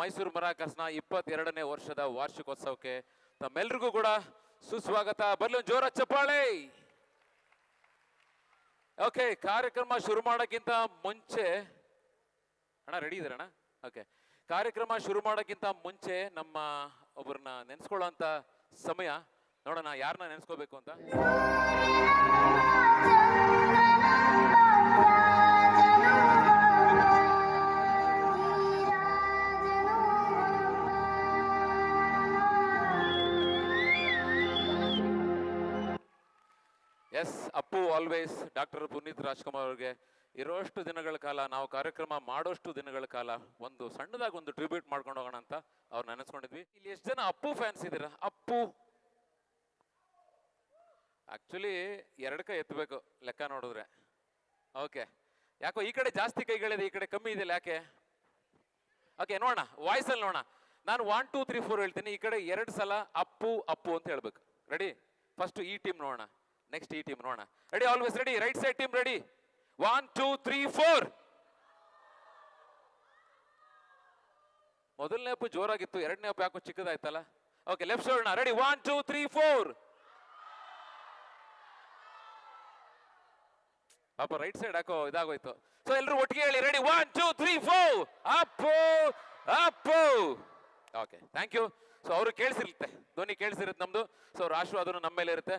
ಮೈಸೂರು ಮರಾಕಸ್ನ 22ನೇ ವರ್ಷದ ವಾರ್ಷಿಕೋತ್ಸವಕ್ಕೆ ತಮ್ಮೆಲ್ಲರಿಗೂ ಕೂಡ ಸುಸ್ವಾಗತ. ಬರ್ಲಿ ಒಂದು ಜೋರ ಚಪ್ಪಾಳೆ. ಓಕೆ, ಕಾರ್ಯಕ್ರಮ ಶುರು ಮಾಡೋಕ್ಕಿಂತ ಮುಂಚೆ ಅಣ್ಣ ರೆಡಿ ಇದ್ದೀರಣ್ಣ? ಓಕೆ, ಕಾರ್ಯಕ್ರಮ ಶುರು ಮಾಡೋಕ್ಕಿಂತ ಮುಂಚೆ ನಮ್ಮ ಒಬ್ಬರನ್ನ ನೆನೆಸ್ಕೊಳ್ಳೋಂಥ ಸಮಯ. ನೋಡೋಣ ಯಾರನ್ನ ನೆನೆಸ್ಕೋಬೇಕು ಅಂತ. Yes, Appu always. Doctor Puneeth Rajkumar ಅವ್ರಿಗೆ ಇರೋಷ್ಟು ದಿನಗಳ ಕಾಲ, ನಾವು ಕಾರ್ಯಕ್ರಮ ಮಾಡೋಷ್ಟು ದಿನಗಳ ಕಾಲ ಒಂದು ಸಣ್ಣದಾಗಿ ಒಂದು ಟ್ರಿಬ್ಯೂಟ್ ಮಾಡ್ಕೊಂಡು ಹೋಗೋಣ ಅಂತ ಅವ್ರು ನೆನೆಸ್ಕೊಂಡಿದ್ವಿ. ಇಲ್ಲಿ ಎಷ್ಟು ಜನ ಅಪ್ಪು ಫ್ಯಾನ್ಸ್ ಇದ್ದೀರಾ? ಅಪ್ಪು ಆಕ್ಚುಲಿ 2 ಕೈ ಎತ್ತಬೇಕು ಲೆಕ್ಕ ನೋಡಿದ್ರೆ. ಓಕೆ, ಯಾಕೋ ಈ ಕಡೆ ಜಾಸ್ತಿ ಕೈಗಳಿದೆ, ಈ ಕಡೆ ಕಮ್ಮಿ ಇದೆಯಲ್ಲ, ಯಾಕೆ? ಓಕೆ, ನೋಡೋಣ ವಾಯ್ಸಲ್ಲಿ ನೋಡೋಣ. ನಾನು 1 2 3 4 ಹೇಳ್ತೀನಿ, ಈ ಕಡೆ 2 ಸಲ ಅಪ್ಪು ಅಪ್ಪು ಅಂತ ಹೇಳ್ಬೇಕು. ರೆಡಿ? ಫಸ್ಟ್ ಈ ಟೀಮ್ ನೋಡೋಣ, ನೆಕ್ಸ್ಟ್ ಈ ಟೀಮ್ ನೋಡೋಣ. Ready? Always ready? Right side team ready? 1 2 3 4. ಮೊದಲನೇ ಅಪ್ಪು ಜೋರಾಗಿತ್ತು, 2ನೇ ಅಪ್ಪು ಯಾಕೋ ಚಿಕ್ಕದಾಯ್ತಲ್ಲ. Okay, left side ready? 1 2 3 4. ಪಾಪ ರೈಟ್ ಸೈಡ್ ಯಾಕೋ ಇದಾಗೋಯ್ತು. ಸೊ ಎಲ್ಲರೂ ಒಟ್ಟಿಗೆ ಹೇಳಿ, ready? 1 2 3 4. Appu Appu. Okay, thank you. So ಅವರು ಕೇಳಿಸಿರುತ್ತೆ, ಧ್ವನಿ ಕೇಳಿಸಿರುತ್ತೆ ನಮ್ದು. ಸೊ ಅವ್ರ ಆಶೀರ್ವಾದನು ನಮ್ಮ ಮೇಲೆ ಇರುತ್ತೆ.